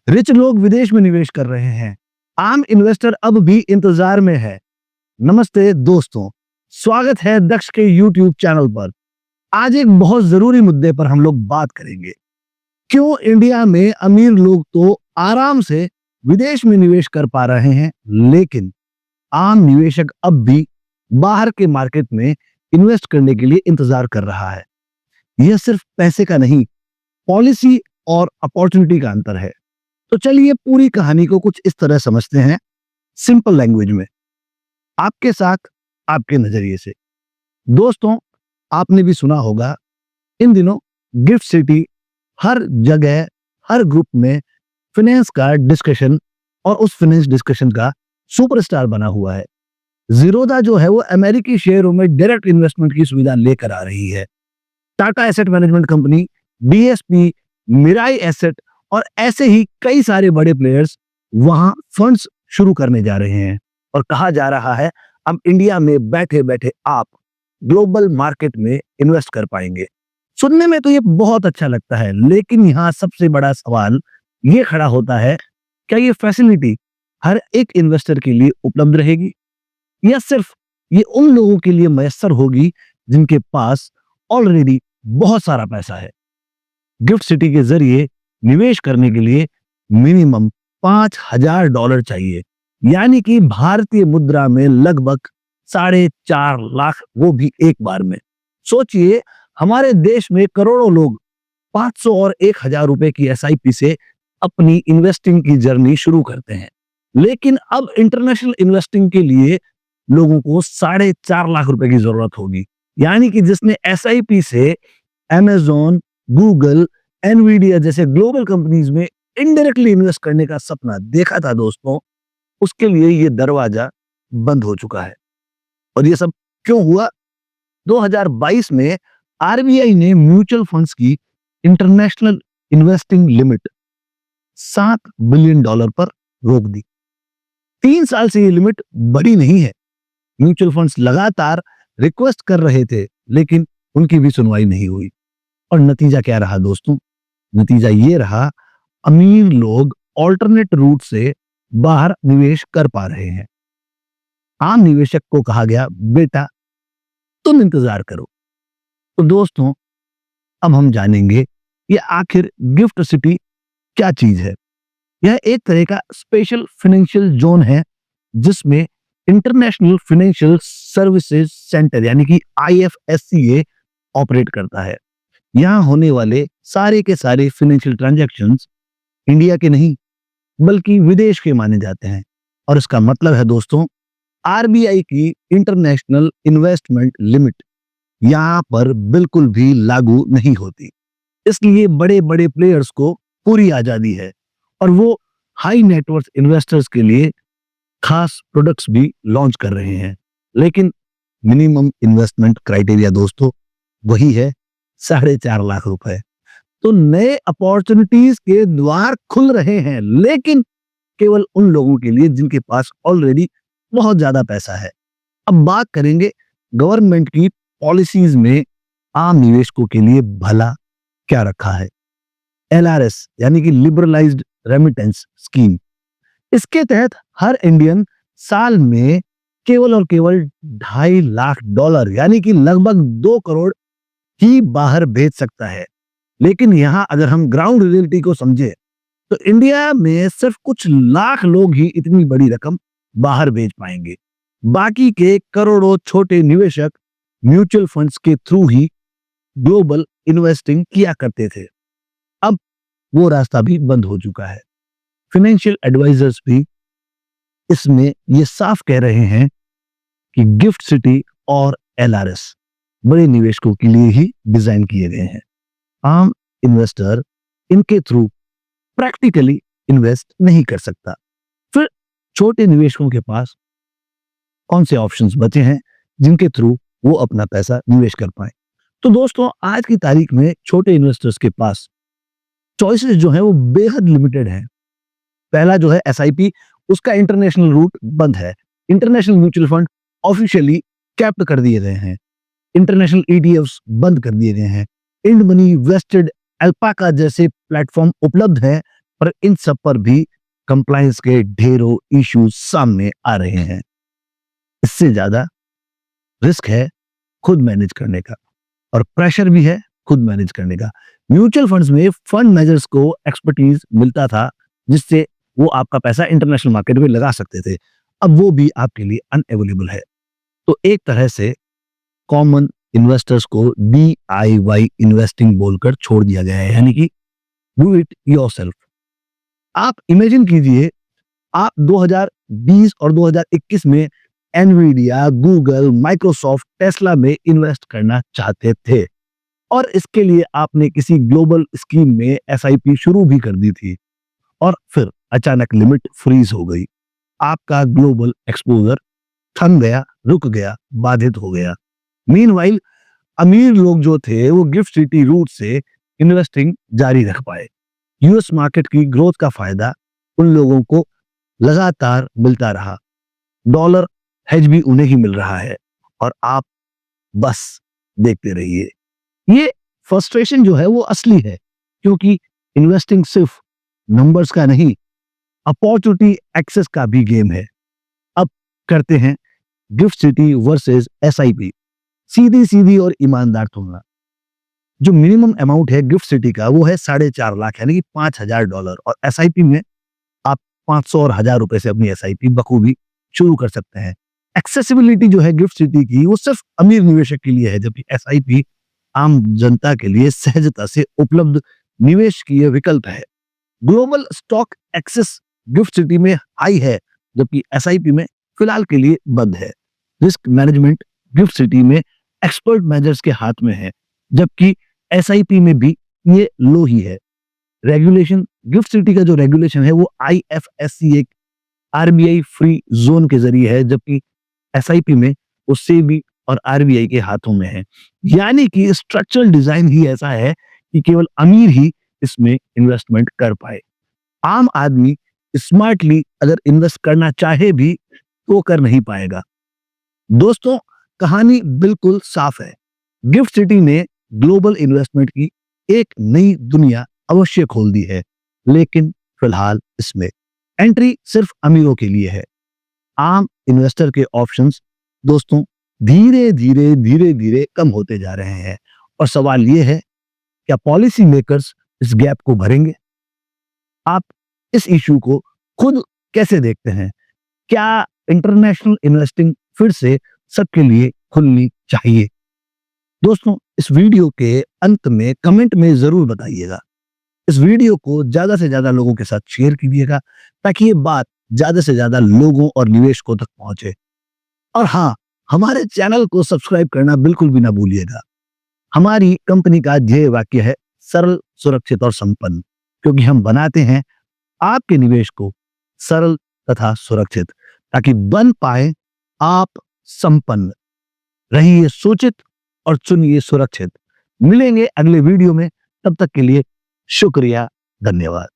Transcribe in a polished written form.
Rich लोग विदेश में निवेश कर रहे हैं। आम इन्वेस्टर अब भी इंतजार में है। नमस्ते दोस्तों, स्वागत है दक्ष के YouTube चैनल पर। आज एक बहुत जरूरी मुद्दे पर हम लोग बात करेंगे। क्यों इंडिया में अमीर लोग तो आराम से विदेश में निवेश कर पा रहे हैं, लेकिन आम निवेशक अब भी बाहर के मार्केट में इन्वेस्ट करने के लिए इंतजार कर रहा है। यह सिर्फ पैसे का नहीं, पॉलिसी और अपॉर्चुनिटी का अंतर है। तो चलिए पूरी कहानी को कुछ इस तरह समझते हैं, सिंपल लैंग्वेज में, आपके साथ, आपके नजरिए से। दोस्तों, आपने भी सुना होगा, इन दिनों गिफ्ट सिटी हर जगह, हर ग्रुप में फाइनेंस का डिस्कशन और उस फाइनेंस डिस्कशन का सुपरस्टार बना हुआ है। जीरोधा जो है वो अमेरिकी शेयरों में डायरेक्ट इन्वेस्टमेंट की सुविधा लेकर आ रही है। Tata asset management company, DSP, Mirae asset और ऐसे ही कई सारे बड़े प्लेयर्स वहां फंड्स शुरू करने जा रहे हैं। और कहा जा रहा है अब इंडिया में बैठे बैठे आप ग्लोबल मार्केट में इन्वेस्ट कर पाएंगे। सुनने में तो ये बहुत अच्छा लगता है, लेकिन यहाँ सबसे बड़ा सवाल ये खड़ा होता है, क्या ये फैसिलिटी हर एक इन्वेस्टर के लिए उपलब्ध रहेगी या सिर्फ ये उन लोगों के लिए मैसर होगी जिनके पास ऑलरेडी बहुत सारा पैसा है। गिफ्ट सिटी के जरिए निवेश करने के लिए मिनिमम $5,000 चाहिए, यानी कि भारतीय मुद्रा में लगभग 4.5 लाख, वो भी एक बार में। सोचिए, हमारे देश में करोड़ों लोग 500 और 1,000 रुपए की एसआईपी से अपनी इन्वेस्टिंग की जर्नी शुरू करते हैं, लेकिन अब इंटरनेशनल इन्वेस्टिंग के लिए लोगों को 4.5 लाख रुपए की जरूरत होगी। यानी कि जिसने एसआईपी से अमेजोन, गूगल, एनवीडिया जैसे ग्लोबल कंपनीज में इनडायरेक्टली इन्वेस्ट करने का सपना देखा था दोस्तों, उसके लिए ये दरवाजा बंद हो चुका है। और ये सब क्यों हुआ? 2022 में आरबीआई ने म्यूचुअल फंड्स की इंटरनेशनल इन्वेस्टिंग लिमिट $7 बिलियन पर रोक दी। 3 साल से ये लिमिट बढ़ी नहीं है। म्यूचुअल फंड्स लगातार रिक्वेस्ट कर रहे थे, लेकिन उनकी भी सुनवाई नहीं हुई। और नतीजा क्या रहा दोस्तों? नतीजा ये रहा, अमीर लोग ऑल्टरनेट रूट से बाहर निवेश कर पा रहे हैं। आम निवेशक को कहा गया, बेटा तुम इंतजार करो। तो दोस्तों, अब हम जानेंगे ये आखिर गिफ्ट सिटी क्या चीज है। यह एक तरह का स्पेशल फाइनेंशियल जोन है जिसमें इंटरनेशनल फाइनेंशियल सर्विसेज सेंटर यानी कि IFSCA ऑपरेट करता है। यहां होने वाले सारे के सारे फाइनेंशियल ट्रांजैक्शंस इंडिया के नहीं बल्कि विदेश के माने जाते हैं। और इसका मतलब है दोस्तों, आरबीआई की इंटरनेशनल इन्वेस्टमेंट लिमिट यहां पर बिल्कुल भी लागू नहीं होती। इसलिए बड़े बड़े प्लेयर्स को पूरी आजादी है और वो हाई नेटवर्थ इन्वेस्टर्स के लिए खास प्रोडक्ट्स भी लॉन्च कर रहे हैं। लेकिन मिनिमम इन्वेस्टमेंट क्राइटेरिया दोस्तों वही है 4.5 लाख रुपए। तो नए अपॉर्चुनिटीज के द्वार खुल रहे हैं, लेकिन केवल उन लोगों के लिए जिनके पास ऑलरेडी बहुत ज्यादा पैसा है। अब बात करेंगे गवर्नमेंट की पॉलिसीज में आम निवेशकों के लिए भला क्या रखा है। LRS यानी कि लिबरलाइज्ड रेमिटेंस स्कीम, इसके तहत हर इंडियन साल में केवल और केवल $2.5 लाख यानी कि लगभग 2 करोड़ ही बाहर भेज सकता है। लेकिन यहां अगर हम ग्राउंड रियलिटी को समझे तो इंडिया में सिर्फ कुछ लाख लोग ही इतनी बड़ी रकम बाहर भेज पाएंगे। बाकी के करोड़ों छोटे निवेशक म्यूचुअल फंड्स के थ्रू ही ग्लोबल इन्वेस्टिंग किया करते थे। अब वो रास्ता भी बंद हो चुका है। फाइनेंशियल एडवाइजर्स भी इसमें ये साफ कह रहे हैं कि गिफ्ट सिटी और LRS बड़े निवेशकों के लिए ही डिजाइन किए गए हैं। आम इन्वेस्टर इनके थ्रू प्रैक्टिकली इन्वेस्ट नहीं कर सकता। फिर छोटे निवेशकों के पास कौन से ऑप्शंस बचे हैं जिनके थ्रू वो अपना पैसा निवेश कर पाए? तो दोस्तों, आज की तारीख में छोटे इन्वेस्टर्स के पास चॉइसेस जो है वो बेहद लिमिटेड है। पहला जो है SIP, उसका इंटरनेशनल रूट बंद है। International mutual fund officially kept कर दिए गए हैं। इंटरनेशनल ETFs बंद कर दिए गए हैं। इंड मनी, वेस्टेड, अल्पाका जैसे प्लेटफॉर्म उपलब्ध हैं, पर इन सब पर भी कंप्लायंस के ढेरों इश्यूज सामने आ रहे हैं। इससे ज्यादा रिस्क है खुद मैनेज करने का, और प्रेशर भी है खुद मैनेज करने का। म्यूचुअल फंड्स में फंड मैनेजर्स को एक्सपर्टीज मिलता था, जिससे वो आपका पैसा इंटरनेशनल मार्केट में लगा सकते थे। अब वो भी आपके लिए अनअवेलेबल है। तो एक तरह से कॉमन इन्वेस्टर्स को DIY इन्वेस्टिंग बोलकर छोड़ दिया गया है, यानी कि डू इट योरसेल्फ। आप इमेजिन कीजिए, आप 2020 और 2021 में एनवीडिया, गूगल, माइक्रोसॉफ्ट, टेस्ला में इन्वेस्ट करना चाहते थे, और इसके लिए आपने किसी ग्लोबल स्कीम में SIP शुरू भी कर दी थी, और फिर अचानक लिमिट फ्रीज हो गई। आपका ग्लोबल एक्सपोजर थम गया, रुक गया, बाधित हो गया। मीनवाइल अमीर लोग जो थे वो गिफ्ट सिटी रूट से इन्वेस्टिंग जारी रख पाए। यूएस मार्केट की ग्रोथ का फायदा उन लोगों को लगातार मिलता रहा। डॉलर हेज भी उन्हें ही मिल रहा है, और आप बस देखते रहिए। ये फ्रस्ट्रेशन जो है वो असली है, क्योंकि इन्वेस्टिंग सिर्फ नंबर्स का नहीं, अपॉर्चुनिटी एक्सेस का भी गेम है। अब करते हैं गिफ्ट सिटी वर्सेस SIP, सीधी सीधी और ईमानदार तुलना। जो मिनिमम अमाउंट है गिफ्ट सिटी का वो है 4.5 लाख, यानी कि $5,000, और SIP में आप 500 और 1000 रुपए से अपनी SIP बखूबी शुरू कर सकते हैं। एक्सेसिबिलिटी जो है गिफ्ट सिटी की वो सिर्फ अमीर निवेशक के लिए है, जबकि SIP आम जनता के लिए सहजता से उपलब्ध निवेश की यह विकल्प है। Global stock access gift city में हाई है, जबकि SIP में फिलहाल के लिए बंद है। रिस्क मैनेजमेंट गिफ्ट सिटी में एक्सपर्ट मैनेजर्स के हाथ में है, जबकि SIP में भी ये लो ही है। रेगुलेशन गिफ्ट सिटी का जो रेगुलेशन है वो IFSC एक RBI फ्री जोन के जरिए है, जबकि SIP में वो SEBI और RBI के हाथों में है। यानी कि स्ट्रक्चरल डिजाइन ही ऐसा है कि केवल अमीर ही इसमें इन्वेस्टमेंट कर पाए। आम आदमी स्मार्टली अगर इन्वेस्ट करना चाहे भी तो कर नहीं पाएगा। दोस्तों, कहानी बिल्कुल साफ है। गिफ्ट सिटी ने ग्लोबल इन्वेस्टमेंट की एक नई दुनिया अवश्य खोल दी है, लेकिन फिलहाल इसमें एंट्री सिर्फ अमीरों के लिए है। आम इन्वेस्टर के ऑप्शंस दोस्तों धीरे धीरे कम होते जा रहे हैं, और सवाल यह है, क्या पॉलिसी मेकर्स इस गैप को भरेंगे? आप इस इशू को खुद कैसे देखते हैं? क्या इंटरनेशनल इन्वेस्टिंग फिर से सबके लिए खुलनी चाहिए? दोस्तों, इस वीडियो के अंत में कमेंट में जरूर बताइएगा। इस वीडियो को ज्यादा से ज्यादा लोगों के साथ शेयर कीजिएगा, ताकि ये बात ज्यादा से ज्यादा लोगों और निवेशकों तक पहुंचे। और हाँ, हमारे चैनल को सब्सक्राइब करना बिल्कुल भी ना भूलिएगा। हमारी कंपनी का ध्येय वाक्य है सरल, सुरक्षित और संपन्न, क्योंकि हम बनाते हैं आपके निवेश को सरल तथा सुरक्षित, ताकि बन पाए आप संपन्न। रहिए सूचित और चुनिए सुरक्षित। मिलेंगे अगले वीडियो में, तब तक के लिए शुक्रिया, धन्यवाद।